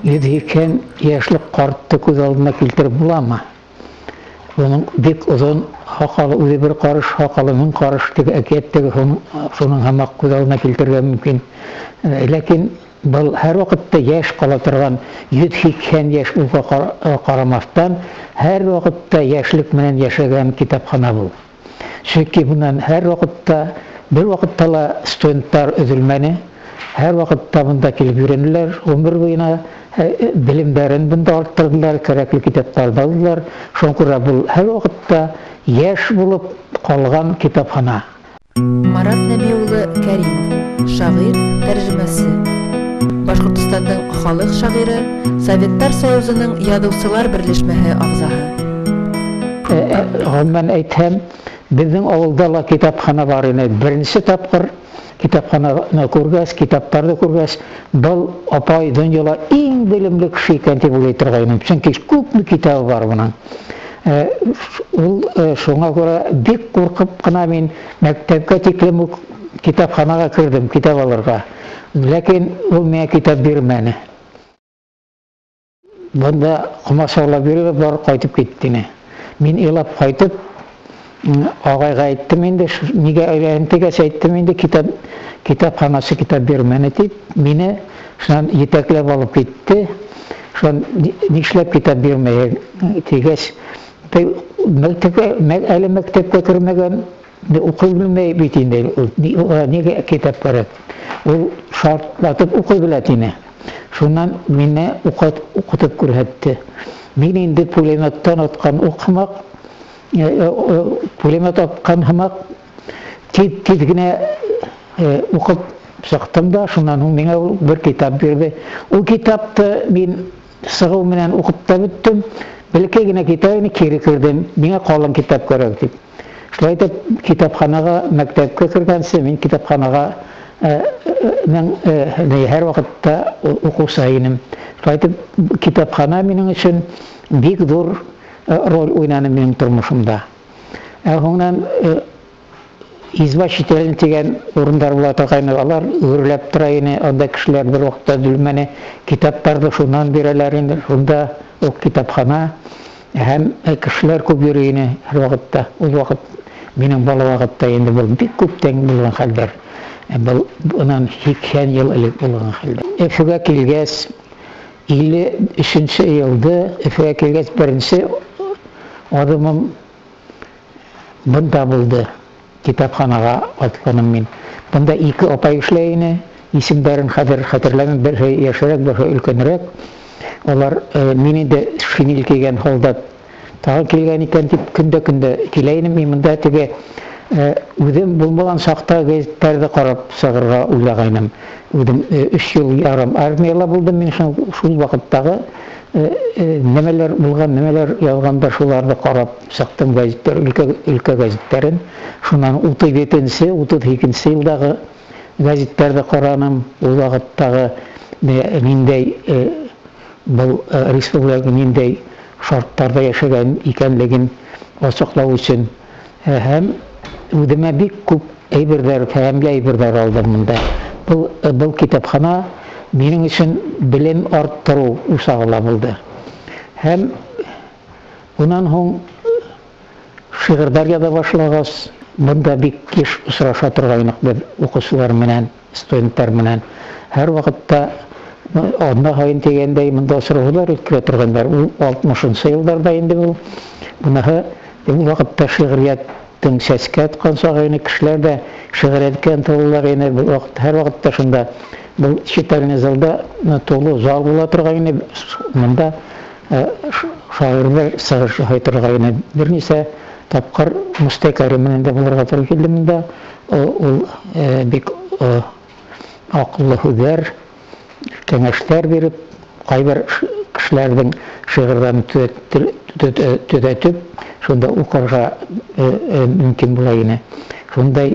102 яшьлек картты күз алдына килтереп буламы? Уның бик озын хакалы, үзе бер карыш хакалы, мең карыш теге әкияттәге шуның һамак күз алдына килтергә мөмкин. Ләкин был һәр вакытта яшь кала торган 102 яшь булга карамастан, һәр вакытта яшьлек менән яшәгән китапхана бул. Чөнки буннан һәр вакытта, бер вакытта ла студентлар өзелмәне, һәр вакытта монда килеп йөренеләр, гомер буена белемдәрен бунда арттырдылар, кәрәкле китапларны алдылар. Шуңа күрә бул һәр вакытта яшь булып калган китапхана. Марат Кәримов, шағир, тәржемәсе. Башҡортостандың халыҡ шағиры, Советтар Союзының яҙыусылар берлешмәһе ағзаһы. Ғөмүмән әйтһәм, безнең авылда ла китапхана бар ине. Беренче тапҡыр китапхананы күргәс, китаптарҙы күргәс, был апай донъяла иң белемле кеше икән дип уйлай торғайным. Чөнки күпме китабы бар буның. Ул шуңа күрә бик ҡурҡып ҡына мин мәктәпкә тиклем үк китапханага кердем, китап алырға. Ләкин ул миңә китап бирмәне. Бында ҡомасаулап биреп бар ҡайтып китте. Мин илап ҡайтып ағайға әйттем инде, нигә әйләнтегәс әйттем инде, китапханасы китап бирмәне дип, мине шунан етәкләп алып китте. Шунан нишләп китап бирмәй тигәс, әле мәктәпкә кермәгән, укый белмәй бит инде, нигә китап кәрәк? Ул шартлатып укый белә тине. Шуннан мине укытып күрһәтте. Мин инде пулеметтан аткан укымак, пулемет аткан һымак, тиз генә укып сыҡтым да, шуннан һуң миңә бер китап бирҙе. Ул китапты мин сығыу менән уҡып та бөттөм. Бәләкәй генә китап, кире кердем. Миңә ҡалын китап кәрәк дип. Шулай итеп, китапханаға, мәктәпкә кергәнсе, мин китапханаға һәр ваҡытта уҡыусы инем. Шулай итеп, китапхана минең өсөн бик ҙур роль уйнаны минең тормошомда. Һуңынан извачитель тигән урындар була торғайны, алар үрләп тора ине, анда кешеләр бер ваҡытта дүлмәне, китаптарҙы шунан бирәләр инде, шунда уҡ китапхана, һәм кешеләр күп йөрөй ине һәр ваҡытта. Ул ваҡыт минең бала ваҡытта инде был бик күптән булған хәлдәр. Был унан 80 йыл элек булған хәлдәр. Өфөгә килгәс, 53-нче йылды, Өфөгә килгәс, беренсе адымым бында булды. Китапханаға атланым мин. Бында 2 апай эшләй ине, исемдәрен хәтерләмим, берсе яшәрәк, берсе өлкәнерәк. Алар мин инде шинель кигән һалдат тагы килгән икән дип көндә килә инем. Мин монда теге үҙем булмаган саҡта гәзиттәрҙе ҡарап сығырға уйлағайным. Үҙем 3 йыл ярым армияла булдым, мин шул ваҡыттағы нәмәләр булған, нәмәләр яҙғандар, шуларҙы ҡарап сыҡтым, гәзиттәр, өлкә гәзиттәрен. Шунан 37-нче, 32-нче йылдағы гәзиттәрҙе ҡараным. Ул ваҡыттағы ниндәй был республика ниндәй шарттарда яшәгән икәнлеген асыҡлау өсөн. Һәм үҙемә бик күп әйберҙәр, фәһемле әйберҙәр алдым монда. Был китапхана минең өсөн белем арттырыу усағы ла булды. Һәм унан һуң шиғырҙар яҙа башлағас, бында бик йыш осраша торғайныҡ беҙ уҡыусылар менән, студенттар менән. Һәр ваҡытта аҙна һайын тигәндәй монда осраһулар үткәрә торғандар. Ул 60-нчы йылдарҙа инде был. Буныһы ул ваҡытта шиғрияттың сәскә атҡан сағы ине, кешеләр дә шиғриәткә ынтылалар ине. Һәр ваҡытта шунда был читальный залда тулы зал була торған ине. Монда шағирҙар сығыш яһай торған ине. Бер нисә тапҡыр Марат Кәримов да булырға тура килде монда. Ул бик аҡыллы һүҙҙәр, кәңәштәр биреп, ҡайбер кешеләрҙең шиғырҙарын төҙәтеп, шунда уҡырға мөмкин була ине. Шундай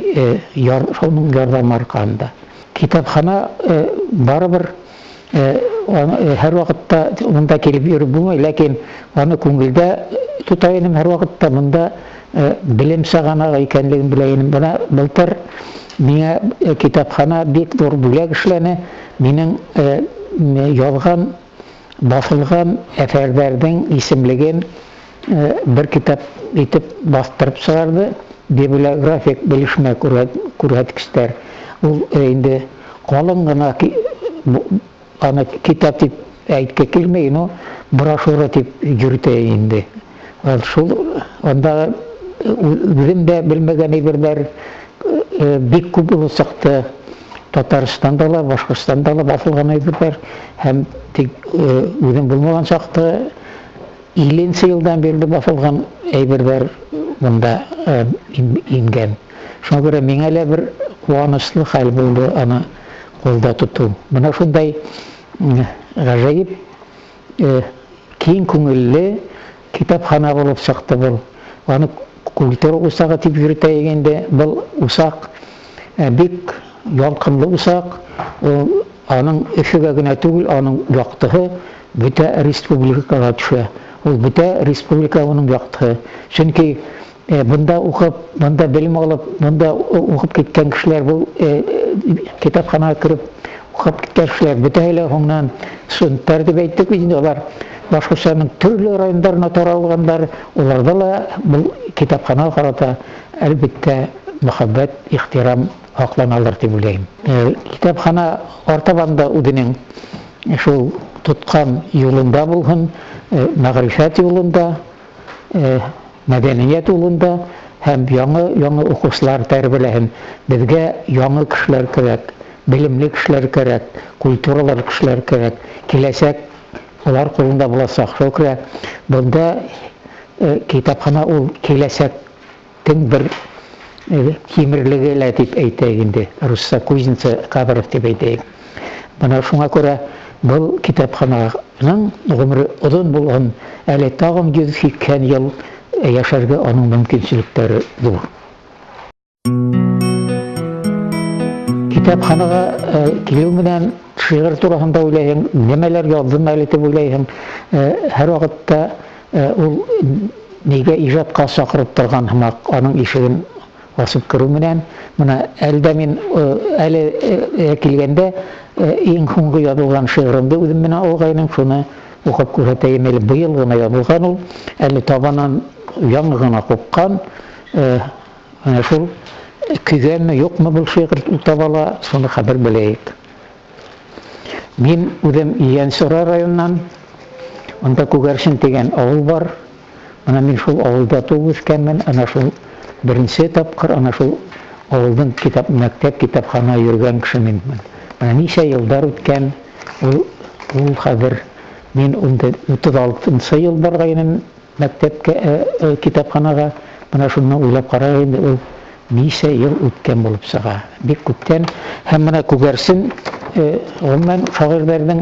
шуның ярҙамы арҡаһында. Китапхана барыбер һәр ваҡытта монда килеп йөрөп булмай, ләкин аны күңелдә тота инем һәр ваҡытта. Монда белем сағанағы икәнлеген белә инем. Бына былтыр миңә китапхана бик ҙур бүләк эшләне. Минең яҙған басылған әҫәрҙәрҙең исемлеген бер китап итеп бастырып сығарды. Библиографик белешмә күрһәткестәр. Ул инде ҡалын ғына китап дип әйткә килмәй, брошюра дип йөрөтә инде. Шул анда үҙем дә белмәгән әйберҙәр бик күп булып сыҡты. Татарстанда ла, Башҡортостанда ла баҫылған әйберҙәр, һәм тик үҙем булмаған саҡта 50-нче йылдан бирле баҫылған әйберҙәр бында ингән. Шуңа күрә миңә лә бер ҡыуаныслы хәл булды аны ҡулда тотоу. Бына шундай ғәжәйеп киң күңелле китапхана булып сыҡты был. Аны культура усағы тип йөрөтә инде. Был усаҡ бик ялҡынлы усаҡ. Аның Өфөгә генә түгел, аның яҡтыһы бөтә республикаға төшә. Ул бөтә республика уның яҡтыһы. Сөнки бында уҡып, бында белем алып, бында уҡып киткән кешеләр, был китапханаға кереп уҡып киткән кешеләр бөтәһе лә һуңынан студенттар дип әйттек бит инде. Алар Башҡортостандың төрлө райондарына таралғандар. Уларҙа ла был китапханаға ҡарата әлбиттә мөхәббәт, ихтирам һаҡланалыр тип уйлайым. Китапхана артабан да үҙенең шул тотҡан юлында булһын, мәғрифәт юлында, мәҙәниәт юлында, һәм яңы уҡыусылар тәрбиәләһен. Беҙгә яңы кешеләр кәрәк, белемле кешеләр кәрәк, культуралар кешеләр кәрәк. Киләсәк улар ҡулында буласаҡ. Шул күрә бында китапхана ул киләсәктең бер кимерлеге лә дип әйтәйек инде. Русса кузница кадров дип әйтәйек. Бына шуңа күрә был китапхананың ғүмере оҙон булһын, әле тағын 180 йыл йәшәргә аның мөмкинселектәре ҙур. Китапханаға килеү менән шиғыр тураһында уйлайһың, нәмәләр яҙҙым әле тип уйлайһың. Һәр ваҡытта ул нигә ижадҡа саҡырып торған һымаҡ, аның ишеген асып кереү менән, бына әлдә мин әле килгәндә иң һуңғы яҙылған шиғырымды үҙем менән алғайным, шуны уҡып күрһәтәйем. Әле быйыл ғына яҙылған ул, әле табанан яңы ғына ҡупҡан. Шул көйгәнме, юҡмы был шиғыр табала, шуны хәбәр беләйек. Мин үҙем Йәнсура районынан, онда Күгәрсен тигән ауыл бар. Ана мин шул ауылда тыуып үҫкәнмен. Ана шул беренсе тапҡыр ана шул ауылдың мәктәп китапхана йөргән кеше минмен. Ана нисә йылдар үткән, ул хәҙер мин 36-нчы йыл барғайным мәктәпкә, китапханаға. Бына шуны уйлап ҡарайым инде, ул нисә йыл үткән булып сыға. Бик күптән. Һәм бына Күгәрсен ғөмүмән шағирҙәрҙең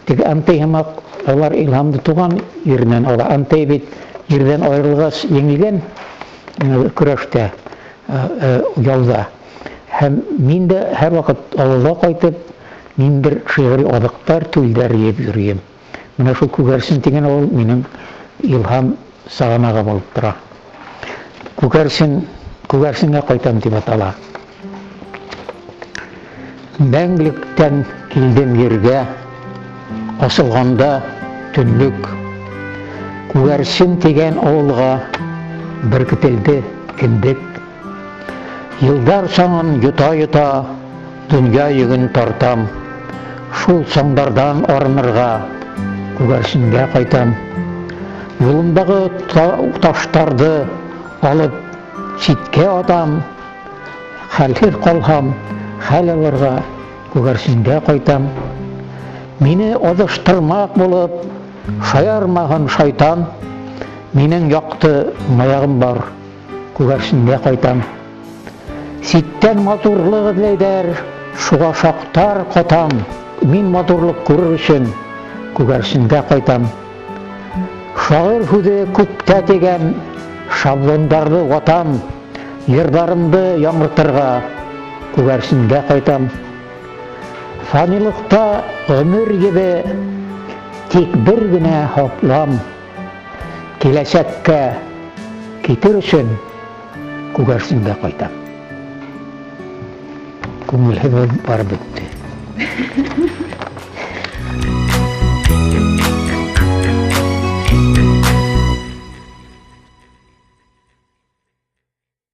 теге Антей һымаҡ, алар илһамды туған еренән ала. Антей бит ерҙән айырылғас еңелгән көрәштә, яуҙа. Һәм мин дә һәр ваҡыт ауылға ҡайтып, мин бер шиғри аҙыҡтар, түлдәр йыйып йөрөйөм. Менә шул Күгәрсен тигән ауыл минең илһам сағанағы булып тора. Күгәрсенгә ҡайтам тип атала. Мәңгелектән килдем ергә, асылғанда төнлөк. Күгәрсен тигән ауылға беркетелде кендек. Йылдар саңын йота-йота, донъя йөгөн тартам. Шул саңдардан арынырға Күгәрсенгә ҡайтам. Юлымдағы таштарҙы алып ситкә атам. Хәлһеҙ ҡалһам, хәл алырға Күгәрсенгә ҡайтам. Мине аҙыштырмаҡ булып шаярмаһын шайтан. Минең яҡты маяғым бар, Күгәрсенгә ҡайтам. Ситтән матурлыҡ эҙләйҙәр, шуға шаҡтар ҡатам. Мин матурлыҡ күрер өсөн Күгәрсенгә ҡайтам. Шағир һүҙе күктә тигән шаблондарҙы ватам. Йырҙарымды яңыртырға Күгәрсенгә ҡайтам. Фанилыҡта ғүмер ебе тик бер генә һаҡлам. Киләсәккә китер өсөн Күгәрсенгә ҡайтам. Күңелһеҙ барып бөттө.